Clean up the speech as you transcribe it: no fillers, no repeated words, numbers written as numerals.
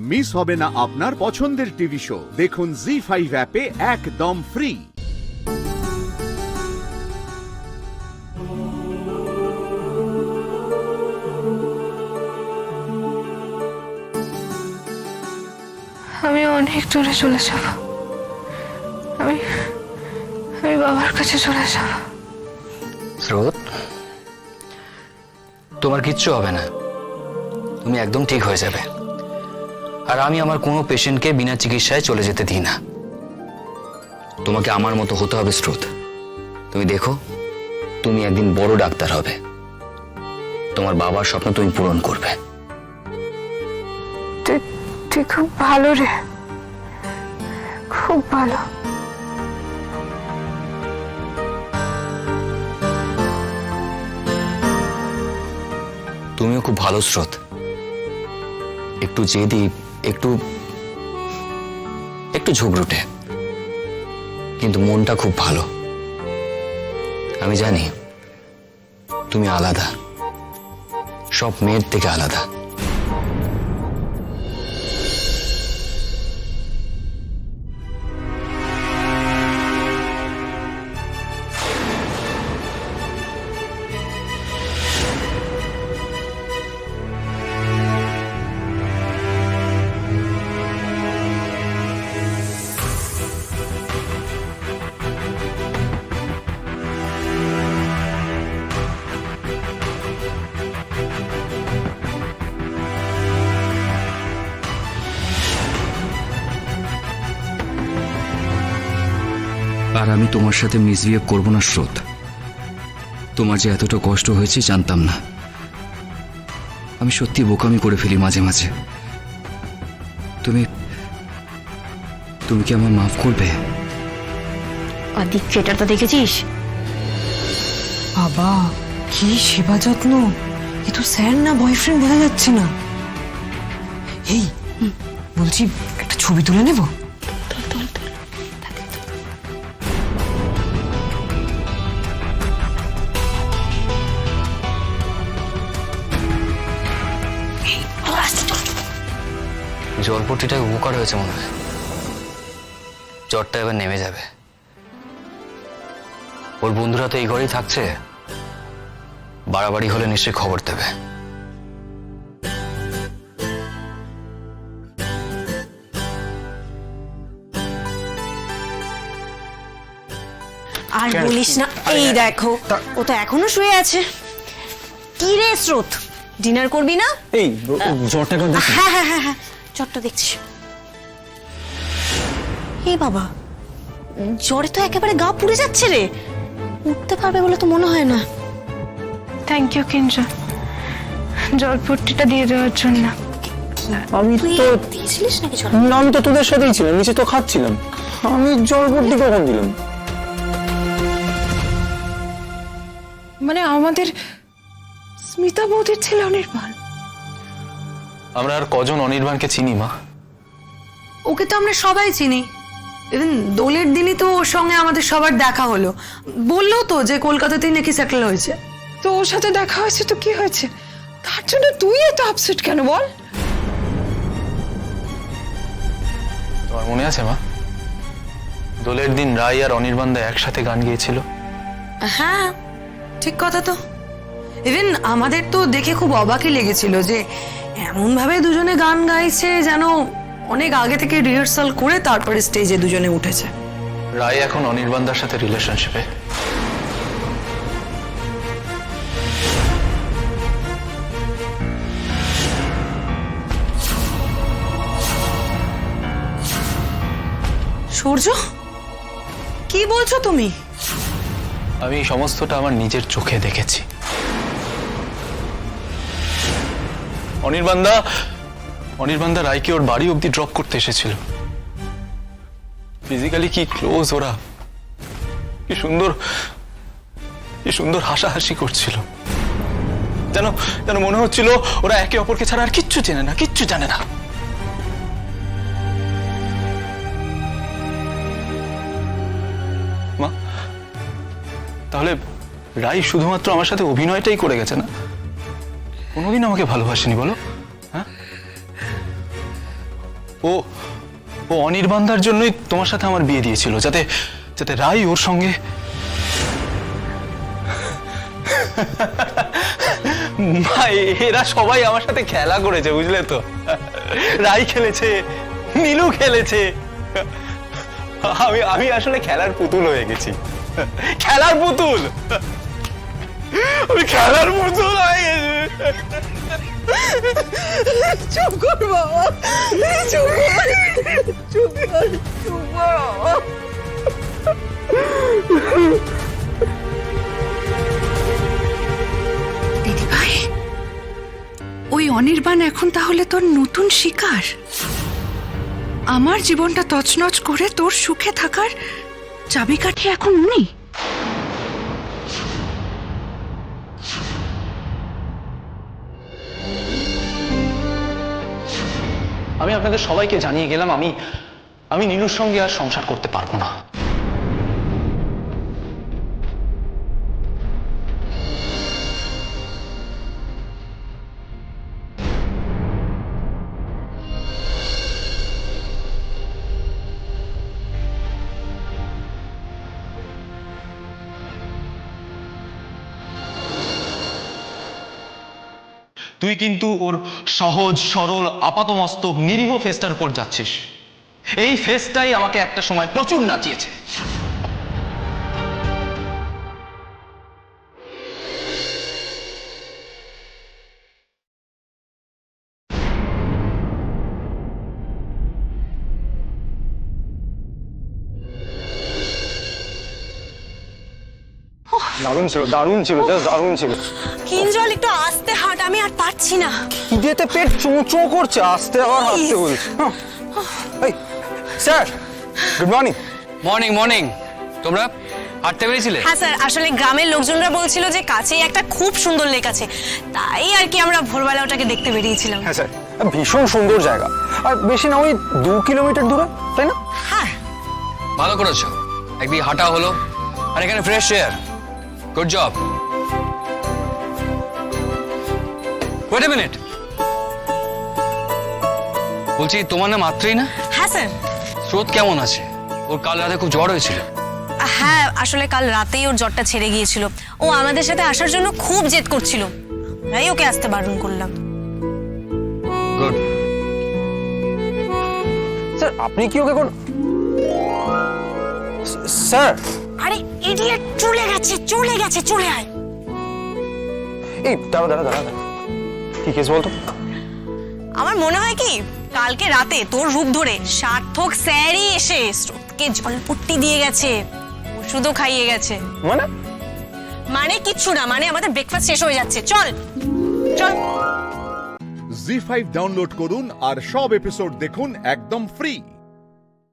Miss হবে না আপনার পছন্দের টিভি শো। দেখুন জি5 অ্যাপে একদম ফ্রি। আমি অনেক দূরে চলে যাব। আমি বাবার কাছে চলে যাব। স্রোত, তোমার কিচ্ছু হবে না, তুমি একদম ঠিক হয়ে যাবে। আর আমি আমার কোনো পেশেন্টকে বিনা চিকিৎসায় চলে যেতে দিই না। তোমাকে আমার মতো হতে হবে স্রোত। তুমি দেখো, তুমি একদিন বড় ডাক্তার হবে, তোমার বাবার স্বপ্ন তুমি পূরণ করবে। তুই খুব ভালো রে, খুব ভালো। তুমিও খুব ভালো স্রোত, একটু জেদি, একটু একটু ঝগড়ুটে, কিন্তু মনটা খুব ভালো। আমি জানি তুমি আলাদা, সব মেয়ের থেকে আলাদা। আর আমি তোমার সাথে মিসবিহেভ করবো না স্রোত। তোমার যে এতটা কষ্ট হয়েছে জানতাম না। আমি সত্যি বোকামি করে ফেলি মাঝে মাঝে। তুমি তুমি কি আমার মাফ করবে? আদিক থিয়েটারটা দেখেছিস? বাবা, কি সেবা যত্ন! এ তো স্যার না বয়ফ্রেন্ড বোঝা যাচ্ছে না। এই বলছি, একটা ছবি তুলে নেব? জলপট্টিটা উপকার হয়েছে মনে হয়, জ্বরটা এবার নেমে যাবে। ওর বন্ধুরা তো এই ঘরেই থাকছে, বাড়াবাড়ি হলে নিশ্চয়ই খবর দেবে। আর বলিস না, এই দেখো ও তো এখনো শুয়ে আছে। কি রে স্রোত, ডিনার করবি না? এই জ্বরটা কেন? হ্যাঁ হ্যাঁ হ্যাঁ হ্যাঁ, জ্বরটা দেখছি। এ বাবা, জ্বরে তো একেবারে গা পুড়ে যাচ্ছে রে, উঠতে পারবে বলে তো মনে হয় না। থ্যাংক ইউ কিঞ্জন, জলপট্টিটা দিয়ে দেওয়ার জন্য। আমি তুই তো দিয়েছিলিস নাকি জল? না, আমি তো তোদের সাথেই ছিলাম, নিচে তো খাচ্ছিলাম। আমি জলপট্টি কখন দিলাম? মানে আমাদের স্মিতা বৌদির ছেলে অনির্বাণ। আমরা আর কজন অনির্বাণকে চিনি মা? ওকে তো আমরা সবাই চিনি। ইভেন দোলের দিনই তো ওর সঙ্গে আমাদের সবার দেখা হলো। বললো তো যে কলকাতাতেই নাকি সেটেল হয়েছে। তো ওর সাথে দেখা হয়েছে, তো কি হয়েছে? তার জন্য তুই এত আপসেট কেন বল? তোমার মনে আছে মা, দোলের দিন রাই আর অনির্বাণদা একসাথে গান গেয়েছিল? হ্যাঁ, ঠিক কথা তো। ইভেন আমাদের তো দেখে খুব অবাকই লেগেছিল যে এমন ভাবে দুজনে গান গাইছে যেন অনেক আগে থেকে রিহার্সাল করে তারপরে স্টেজে দুজনে উঠেছে। রাই এখন অনির্বাণদার সাথে রিলেশনশিপে। সূর্য, কি বলছো তুমি? আমি এই সমস্তটা আমার নিজের চোখে দেখেছি। অনির্বাণদা রায়কে ওর বাড়ি অব্দি ড্রপ করতে এসেছিল। ফিজিক্যালি কি ক্লোজ ওরা, কি সুন্দর হাসাহাসি করছিল। যেন মনে হচ্ছিল ওরা একে অপরকে ছাড়া আর কিচ্ছু চেনে না, কিচ্ছু জানে না। মা, তাহলে রাই শুধুমাত্র আমার সাথে অভিনয়টাই করে গেছে না? কোনোদিন আমাকে ভালোবাসেনি বলো? হ্যাঁ, ও ও ও অনির্বাণদার জন্যই তোমার সাথে আমার বিয়ে দিয়েছিল, যাতে যাতে রাই ওর সঙ্গে। মা, এরা সবাই আমার সাথে খেলা করেছে, বুঝলে তো? রাই খেলেছে, নীলু খেলেছে, আমি আসলে খেলার পুতুল হয়ে গেছি। খেলার পুতুল, আমি খেলার পুতুল হয়ে গেছি। চুপ কর বাবা, চুপ কর, চুপ কর, চুপ কর বাবা। দিদিভাই, ওই অনির্বাণ এখন তাহলে তোর নতুন শিকার? আমার জীবনটা তছনছ করে তোর সুখে থাকার চাবিকাঠি এখন উনি? আমি আপনাদের সবাইকে জানিয়ে গেলাম, আমি নীলুর সঙ্গে আর সংসার করতে পারবো না। তুই কিন্তু ওর সহজ সরল আপাতমস্তক নিরীহ ফেসটার উপর যাচ্ছিস। এই ফেসটাই আমাকে একটা সময় প্রচুর নাচিয়েছে। দারুণ ছিল, দারুণ ছিল, জাস্ট দারুণ ছিল। কিঞ্জল একটু আস্তে হাঁট, আমি আর পারছি না। খিদেতে পেট চোঁ করছে, আস্তে আবার হাঁটতে বলছে। এই sir, good morning. Morning morning. তোমরা হাঁটতে পেরেছিলে? হ্যাঁ স্যার, আসলে গ্রামের লোকজনরা বলছিল যে কাছেই একটা খুব সুন্দর লেক আছে, তাই আর কি আমরা ভোরবেলা ওটাকে দেখতে বেরিয়েছিলাম। হ্যাঁ স্যার, ভীষণ সুন্দর জায়গা, আর বেশি না ওই 2 কিলোমিটার দূরে, তাই না? হ্যাঁ, ভালো করেছো, একদিকে হাঁটা হলো আর এখানে fresh air. Good job. Wait a minute, বলছি তোমার নাম আত্রেই না? হ্যাঁ স্যার। স্রোত কেমন আছে? ওর কাল রাতে খুব জ্বর হয়েছিল। হ্যাঁ, আসলে কাল রাতেই ওর জ্বরটা ছেড়ে গিয়েছিল। ও আমাদের সাথে আসার জন্য খুব জেদ করছিল, তাই ওকে আসতে বারণ করলাম। গুড। স্যার, আপনি কি ওকে স্যার? আরে ইডিয়েট, চলে গেছে চলে গেছে, চলে আয়। এই দাঁড়া দাঁড়া দাঁড়া, কি কেস বলতো? আমার মনে হয় কি কালকে রাতে তোর রূপ ধরে সার্থক স্যারই এসে স্রোতকে জলপট্টি দিয়ে গেছে, ওষুধও খাইয়ে গেছে। মানে কিচ্ছু না, মানে আমাদের ব্রেকফাস্ট শেষ হয়ে যাচ্ছে। চল চল। জি5 ডাউনলোড করুন আর সব এপিসোড দেখুন একদম ফ্রি।